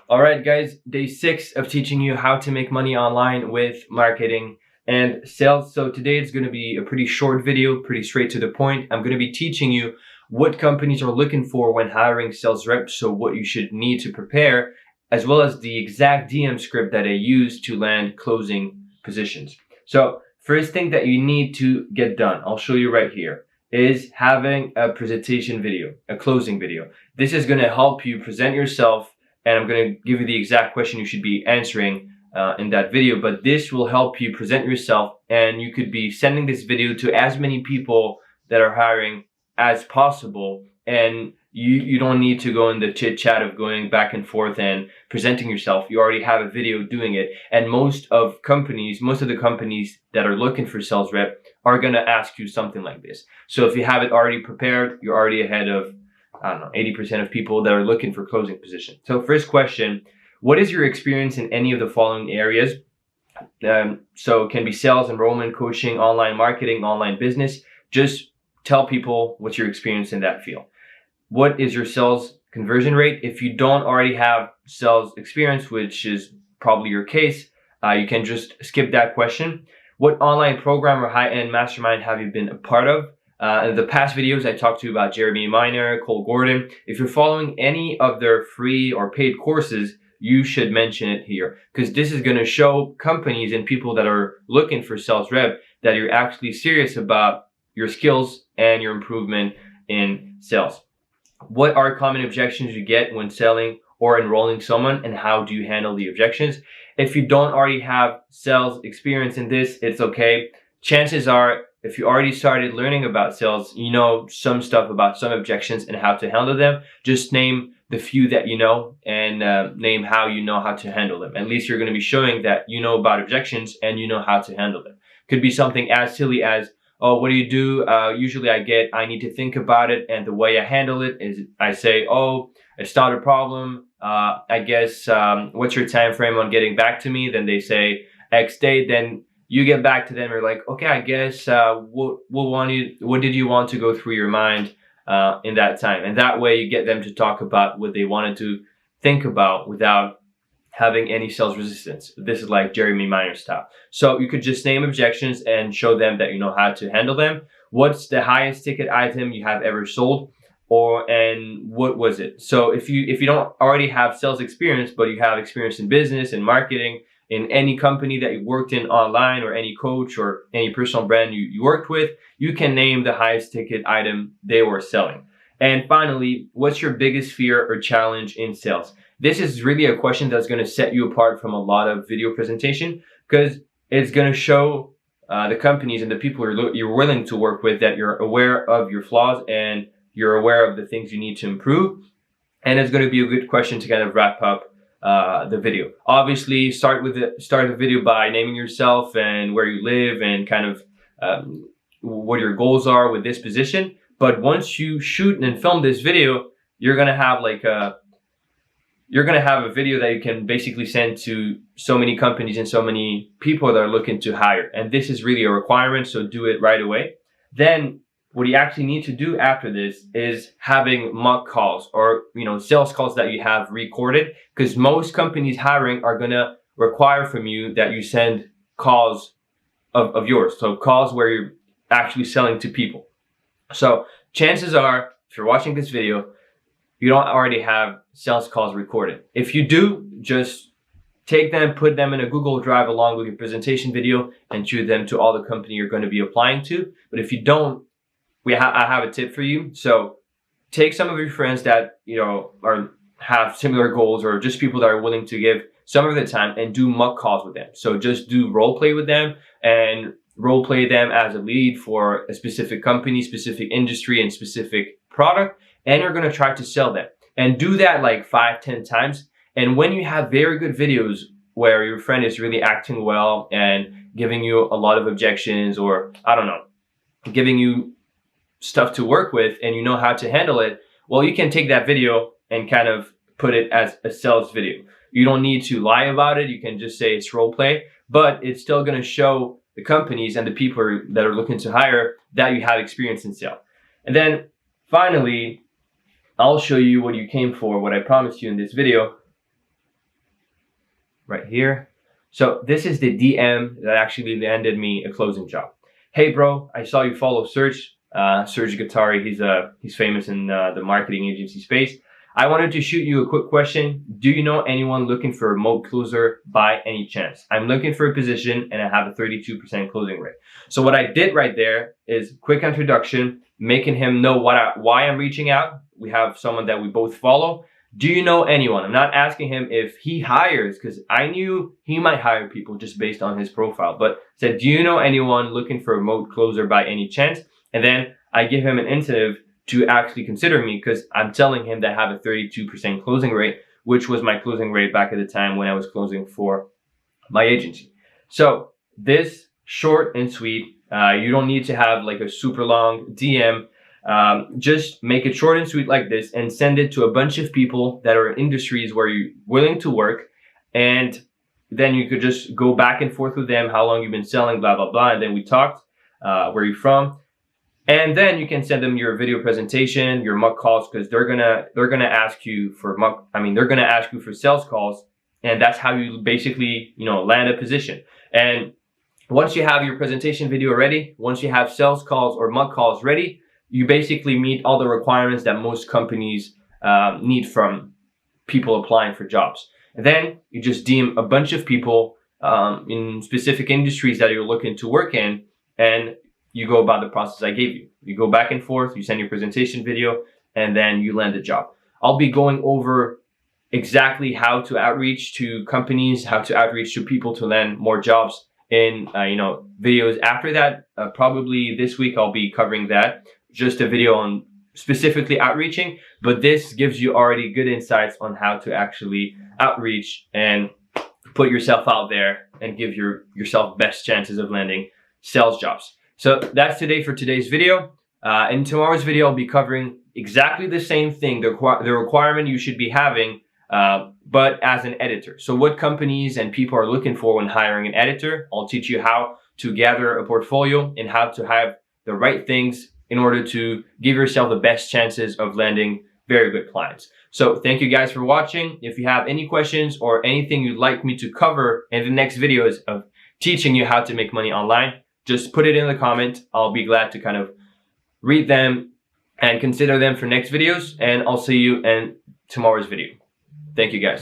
All right, guys, day 6 of teaching you how to make money online with marketing and sales. So today it's going to be a pretty short video, pretty straight to the point. I'm going to be teaching you what companies are looking for when hiring sales reps, so what you should need to prepare, as well as the exact DM script that I use to land closing positions. So first thing that you need to get done, I'll show you right here, is having a presentation video, a closing video. This is going to help you present yourself, and I'm going to give you the exact question you should be answering in that video. But this will help you present yourself, and you could be sending this video to as many people that are hiring as possible. And you don't need to go in the chit chat of going back and forth and presenting yourself. You already have a video doing it. And most of the companies that are looking for sales rep are going to ask you something like this. So if you have it already prepared, you're already ahead of, 80% of people that are looking for closing position. So first question, what is your experience in any of the following areas? So it can be sales, enrollment, coaching, online marketing, online business. Just tell people what's your experience in that field. What is your sales conversion rate? If you don't already have sales experience, which is probably your case, you can just skip that question. What online program or high-end mastermind have you been a part of? In the past videos, I talked to you about Jeremy Miner, Cole Gordon. If you're following any of their free or paid courses, you should mention it here, because this is going to show companies and people that are looking for sales rep that you're actually serious about your skills and your improvement in sales. What are common objections you get when selling or enrolling someone, and how do you handle the objections? If you don't already have sales experience in this, it's okay. Chances are, if you already started learning about sales, you know some stuff about some objections and how to handle them. Just name the few that you know, and name how you know how to handle them. At least you're going to be showing that you know about objections and you know how to handle them. Could be something as silly as, oh, what do you do? Usually I need to think about it, and the way I handle it is I say, oh, it's not a problem. I guess, what's your time frame on getting back to me? Then they say X date. Then you get back to them. You're like, okay, I guess, what did you want to go through your mind in that time? And that way you get them to talk about what they wanted to think about without having any sales resistance. This is like Jeremy Miner style. So you could just name objections and show them that you know how to handle them. What's the highest ticket item you have ever sold? And what was it? So if you don't already have sales experience, but you have experience in business and marketing, in any company that you worked in online, or any coach or any personal brand you worked with, you can name the highest ticket item they were selling. And finally, what's your biggest fear or challenge in sales? This is really a question that's going to set you apart from a lot of video presentation, because it's going to show the companies and the people you're willing to work with that you're aware of your flaws and you're aware of the things you need to improve. And it's going to be a good question to kind of wrap up the video. Obviously, start the video by naming yourself and where you live and kind of what your goals are with this position. But once you shoot and film this video, you're going to have a video that you can basically send to so many companies and so many people that are looking to hire. And this is really a requirement, so do it right away. Then what you actually need to do after this is having mock calls, or sales calls that you have recorded, because most companies hiring are going to require from you that you send calls of yours. So calls where you're actually selling to people. So chances are, if you're watching this video, you don't already have sales calls recorded. If you do, just take them, put them in a Google Drive along with your presentation video, and shoot them to all the company you're going to be applying to. But if you don't, I have a tip for you. So take some of your friends that have similar goals, or just people that are willing to give some of the time, and do mock calls with them. So just do role play with them, and role play them as a lead for a specific company, specific industry, and specific product. And you're going to try to sell them, and do that like 5-10 times. And when you have very good videos where your friend is really acting well and giving you a lot of objections, or giving you stuff to work with, and you know how to handle it, well, you can take that video and kind of put it as a sales video. You don't need to lie about it. You can just say it's role play, but it's still going to show the companies and the people that are looking to hire that you have experience in sales. And then finally, I'll show you what you came for, what I promised you in this video. right here. So this is the DM that actually landed me a closing job. Hey bro, I saw you follow Serge Guattari. He's famous in the marketing agency space. I wanted to shoot you a quick question. Do you know anyone looking for a remote closer by any chance? I'm looking for a position and I have a 32% closing rate. So what I did right there is quick introduction, making him know why I'm reaching out. We have someone that we both follow. Do you know anyone? I'm not asking him if he hires, because I knew he might hire people just based on his profile, but said, do you know anyone looking for a remote closer by any chance? And then I give him an incentive to actually consider me, because I'm telling him that I have a 32% closing rate, which was my closing rate back at the time when I was closing for my agency. So this short and sweet, you don't need to have like a super long DM. Just make it short and sweet like this and send it to a bunch of people that are in industries where you're willing to work. And then you could just go back and forth with them, how long you've been selling, blah, blah, blah. And then we talked, where you're from. And then you can send them your video presentation, your mock calls, because they're gonna ask you for they're gonna ask you for sales calls. And that's how you basically, land a position. And once you have your presentation video ready, once you have sales calls or mock calls ready, you basically meet all the requirements that most companies need from people applying for jobs. And then you just DM a bunch of people in specific industries that you're looking to work in, and you go about the process I gave you. You go back and forth, you send your presentation video, and then you land a job. I'll be going over exactly how to outreach to companies, how to outreach to people to land more jobs in videos after that. Probably this week I'll be covering that. Just a video on specifically outreaching, but this gives you already good insights on how to actually outreach and put yourself out there and give yourself best chances of landing sales jobs. So that's today for today's video. In tomorrow's video, I'll be covering exactly the same thing, the requirement you should be having, but as an editor. So what companies and people are looking for when hiring an editor. I'll teach you how to gather a portfolio and how to have the right things in order to give yourself the best chances of landing very good clients. So thank you guys for watching. If you have any questions or anything you'd like me to cover in the next videos of teaching you how to make money online, just put it in the comment. I'll be glad to kind of read them and consider them for next videos. And I'll see you in tomorrow's video. Thank you guys.